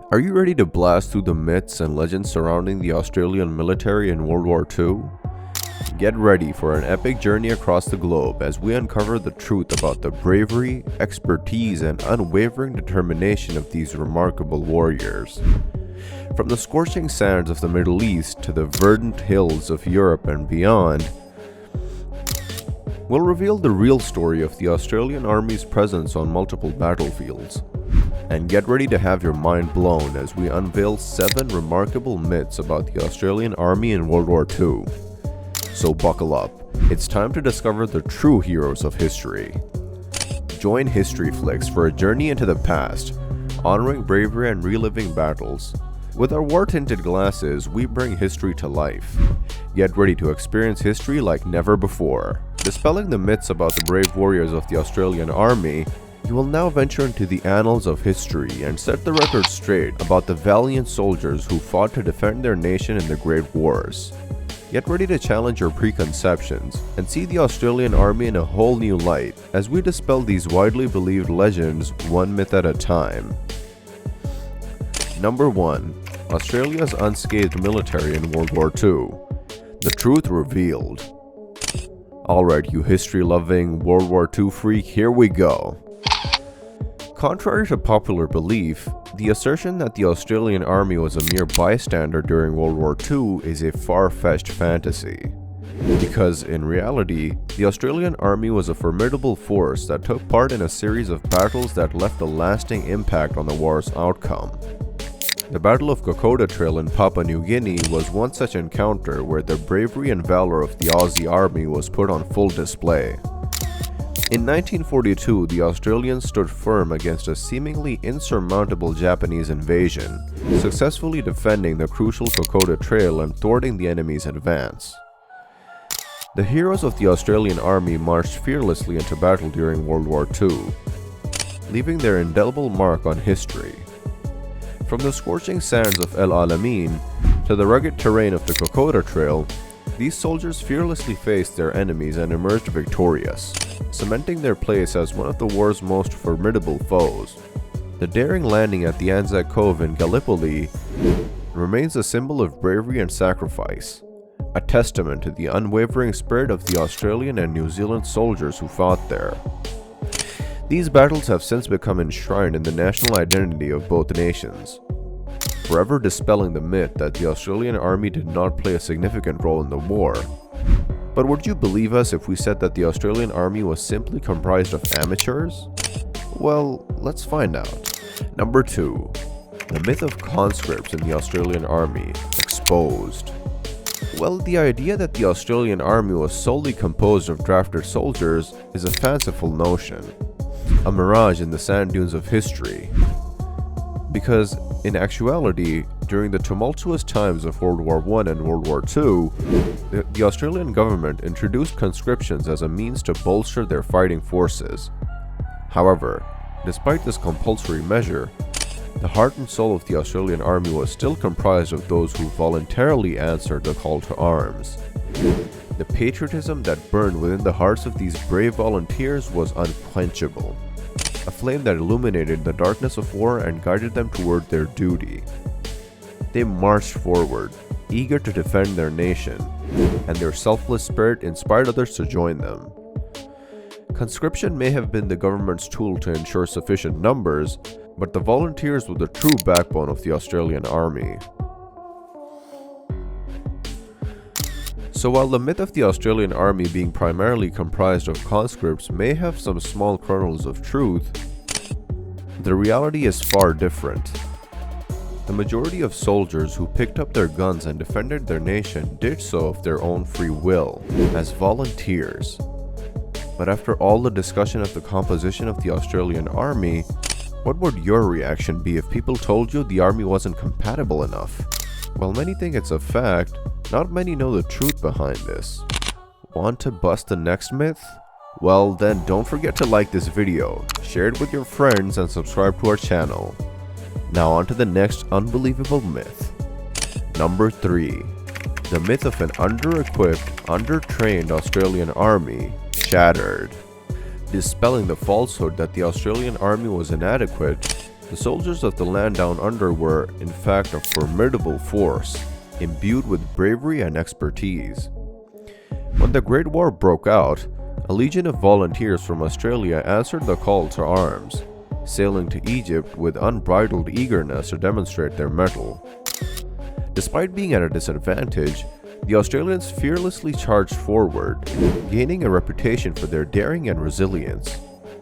Are you ready to blast through the myths and legends surrounding the Australian military in World War II? Get ready for an epic journey across the globe as we uncover the truth about the bravery, expertise, and unwavering determination of these remarkable warriors. From the scorching sands of the Middle East to the verdant hills of Europe and beyond, we'll reveal the real story of the Australian Army's presence on multiple battlefields. And get ready to have your mind blown as we unveil 7 remarkable myths about the Australian Army in World War II. So buckle up, it's time to discover the true heroes of history. Join History Flicks for a journey into the past, honoring bravery and reliving battles. With our war-tinted glasses, we bring history to life. Get ready to experience history like never before. Dispelling the myths about the brave warriors of the Australian Army, you will now venture into the annals of history and set the record straight about the valiant soldiers who fought to defend their nation in the Great Wars. Get ready to challenge your preconceptions and see the Australian Army in a whole new light as we dispel these widely believed legends one myth at a time. Number 1. Australia's unscathed military in World War II. The truth revealed. Alright, you history-loving World War II freak, here we go. Contrary to popular belief, the assertion that the Australian Army was a mere bystander during World War II is a far-fetched fantasy. Because in reality, the Australian Army was a formidable force that took part in a series of battles that left a lasting impact on the war's outcome. The Battle of Kokoda Trail in Papua New Guinea was one such encounter where the bravery and valor of the Aussie Army was put on full display. In 1942, the Australians stood firm against a seemingly insurmountable Japanese invasion, successfully defending the crucial Kokoda Trail and thwarting the enemy's advance. The heroes of the Australian Army marched fearlessly into battle during World War II, leaving their indelible mark on history. From the scorching sands of El Alamein to the rugged terrain of the Kokoda Trail, these soldiers fearlessly faced their enemies and emerged victorious, cementing their place as one of the war's most formidable foes. The daring landing at the Anzac Cove in Gallipoli remains a symbol of bravery and sacrifice, a testament to the unwavering spirit of the Australian and New Zealand soldiers who fought there. These battles have since become enshrined in the national identity of both nations, forever dispelling the myth that the Australian Army did not play a significant role in the war. But would you believe us if we said that the Australian Army was simply comprised of amateurs? Well, let's find out. Number 2. The myth of conscripts in the Australian Army exposed. Well, the idea that the Australian Army was solely composed of drafted soldiers is a fanciful notion, a mirage in the sand dunes of history. Because, in actuality, during the tumultuous times of World War I and World War II, the Australian government introduced conscriptions as a means to bolster their fighting forces. However, despite this compulsory measure, the heart and soul of the Australian Army was still comprised of those who voluntarily answered the call to arms. The patriotism that burned within the hearts of these brave volunteers was unquenchable, a flame that illuminated the darkness of war and guided them toward their duty. They marched forward, eager to defend their nation, and their selfless spirit inspired others to join them. Conscription may have been the government's tool to ensure sufficient numbers, but the volunteers were the true backbone of the Australian Army. So while the myth of the Australian Army being primarily comprised of conscripts may have some small kernels of truth, the reality is far different. The majority of soldiers who picked up their guns and defended their nation did so of their own free will, as volunteers. But after all the discussion of the composition of the Australian Army, what would your reaction be if people told you the Army wasn't compatible enough? While many think it's a fact, not many know the truth behind this. Want to bust the next myth? Well then, don't forget to like this video, share it with your friends, and subscribe to our channel. Now on to the next unbelievable myth. Number 3. The myth of an under-equipped, under-trained Australian Army shattered. Dispelling the falsehood that the Australian Army was inadequate, The soldiers of the land down under were, in fact, a formidable force, imbued with bravery and expertise. When the Great War broke out, a legion of volunteers from Australia answered the call to arms, sailing to Egypt with unbridled eagerness to demonstrate their mettle. Despite being at a disadvantage, the Australians fearlessly charged forward, gaining a reputation for their daring and resilience.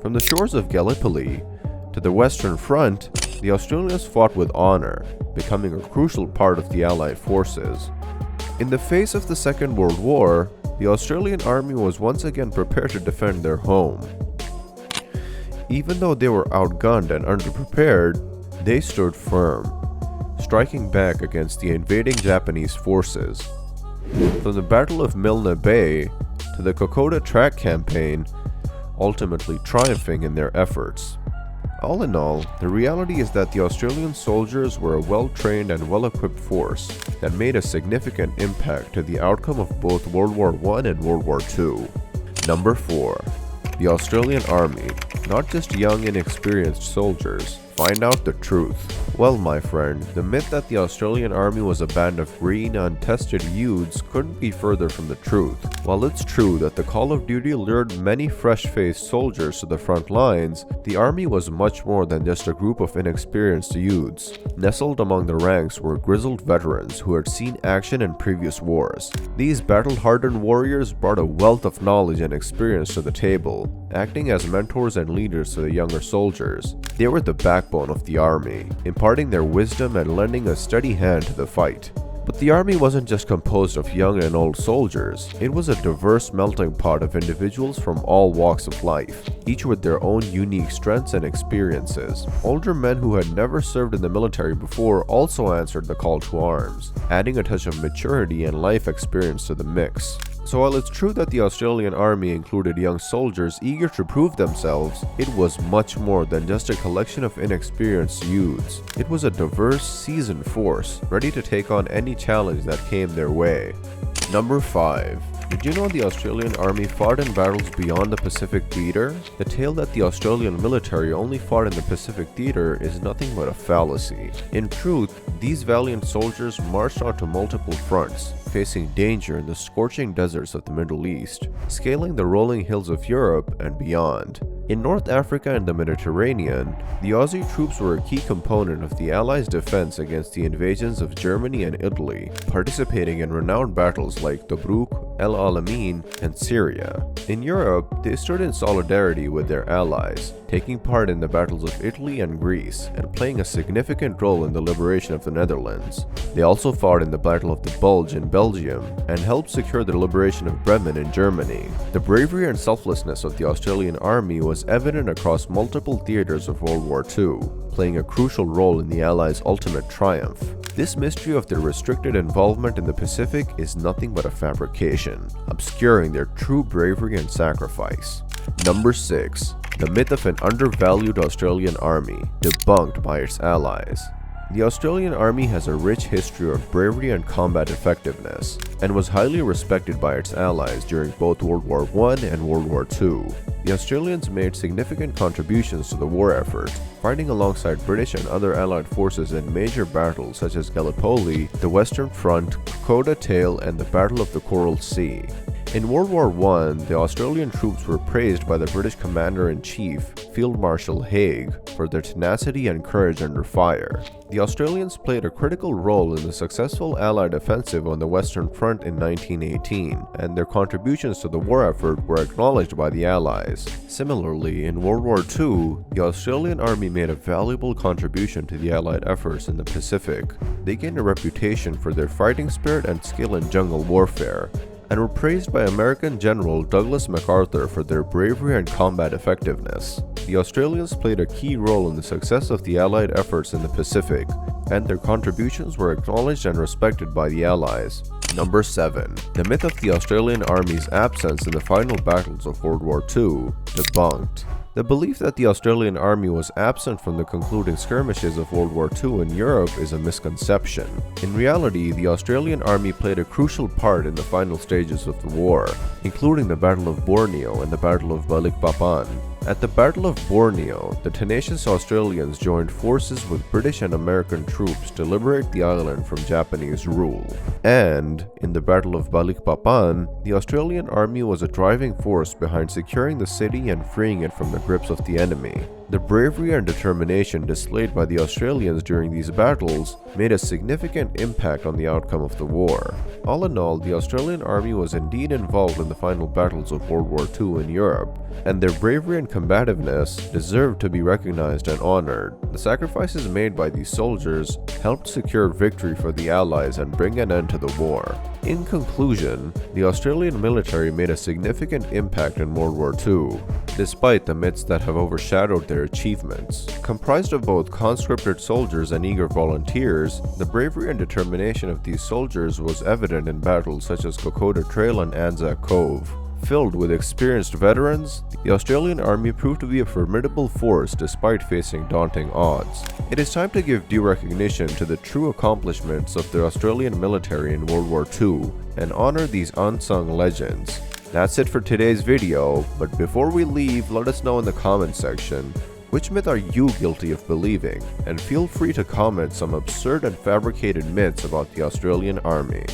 From the shores of Gallipoli to the Western Front, the Australians fought with honor, becoming a crucial part of the Allied forces. In the face of the Second World War, the Australian Army was once again prepared to defend their home. Even though they were outgunned and underprepared, they stood firm, striking back against the invading Japanese forces. From the Battle of Milne Bay to the Kokoda Track campaign, ultimately triumphing in their efforts. All in all, the reality is that the Australian soldiers were a well-trained and well-equipped force that made a significant impact to the outcome of both World War I and World War II. Number 4. The Australian Army, not just young inexperienced soldiers. Find out the truth. Well, my friend, the myth that the Australian Army was a band of green, untested youths couldn't be further from the truth. While it's true that the Call of Duty lured many fresh-faced soldiers to the front lines, the Army was much more than just a group of inexperienced youths. Nestled among the ranks were grizzled veterans who had seen action in previous wars. These battle-hardened warriors brought a wealth of knowledge and experience to the table, acting as mentors and leaders to the younger soldiers. They were the backbone of the Army, imparting their wisdom and lending a steady hand to the fight. But the Army wasn't just composed of young and old soldiers, it was a diverse melting pot of individuals from all walks of life, each with their own unique strengths and experiences. Older men who had never served in the military before also answered the call to arms, adding a touch of maturity and life experience to the mix. So while it's true that the Australian Army included young soldiers eager to prove themselves, it was much more than just a collection of inexperienced youths. It was a diverse, seasoned force, ready to take on any challenge that came their way. Number 5. Did you know the Australian Army fought in battles beyond the Pacific Theater? The tale that the Australian military only fought in the Pacific Theater is nothing but a fallacy. In truth, these valiant soldiers marched onto multiple fronts, facing danger in the scorching deserts of the Middle East, scaling the rolling hills of Europe and beyond. In North Africa and the Mediterranean, the Aussie troops were a key component of the Allies' defense against the invasions of Germany and Italy, participating in renowned battles like Tobruk, El Alamein, and Syria. In Europe, they stood in solidarity with their allies, taking part in the battles of Italy and Greece, and playing a significant role in the liberation of the Netherlands. They also fought in the Battle of the Bulge in Belgium, and helped secure the liberation of Bremen in Germany. The bravery and selflessness of the Australian Army was evident across multiple theaters of World War II, playing a crucial role in the Allies' ultimate triumph. This mystery of their restricted involvement in the Pacific is nothing but a fabrication, obscuring their true bravery and sacrifice. Number 6. The myth of an undervalued Australian army, debunked by its allies. The Australian Army has a rich history of bravery and combat effectiveness, and was highly respected by its allies during both World War I and World War II. The Australians made significant contributions to the war effort, fighting alongside British and other Allied forces in major battles such as Gallipoli, the Western Front, Kokoda Tail, and the Battle of the Coral Sea. In World War I, the Australian troops were praised by the British Commander-in-Chief, Field Marshal Haig, for their tenacity and courage under fire. The Australians played a critical role in the successful Allied offensive on the Western Front in 1918, and their contributions to the war effort were acknowledged by the Allies. Similarly, in World War II, the Australian Army made a valuable contribution to the Allied efforts in the Pacific. They gained a reputation for their fighting spirit and skill in jungle warfare, and were praised by American General Douglas MacArthur for their bravery and combat effectiveness. The Australians played a key role in the success of the Allied efforts in the Pacific, and their contributions were acknowledged and respected by the Allies. Number 7. The myth of the Australian Army's absence in the final battles of World War II, debunked. The belief that the Australian Army was absent from the concluding skirmishes of World War II in Europe is a misconception. In reality, the Australian Army played a crucial part in the final stages of the war, including the Battle of Borneo and the Battle of Balikpapan. At the Battle of Borneo, the tenacious Australians joined forces with British and American troops to liberate the island from Japanese rule. And, in the Battle of Balikpapan, the Australian army was a driving force behind securing the city and freeing it from the grips of the enemy. The bravery and determination displayed by the Australians during these battles made a significant impact on the outcome of the war. All in all, the Australian army was indeed involved in the final battles of World War II in Europe, and their bravery and combativeness deserved to be recognized and honored. The sacrifices made by these soldiers helped secure victory for the Allies and bring an end to the war. In conclusion, the Australian military made a significant impact in World War II, despite the myths that have overshadowed their achievements. Comprised of both conscripted soldiers and eager volunteers, the bravery and determination of these soldiers was evident in battles such as Kokoda Trail and Anzac Cove. Filled with experienced veterans, the Australian Army proved to be a formidable force despite facing daunting odds. It is time to give due recognition to the true accomplishments of the Australian military in World War II and honor these unsung legends. That's it for today's video, but before we leave, let us know in the comment section, which myth are you guilty of believing? And feel free to comment some absurd and fabricated myths about the Australian Army.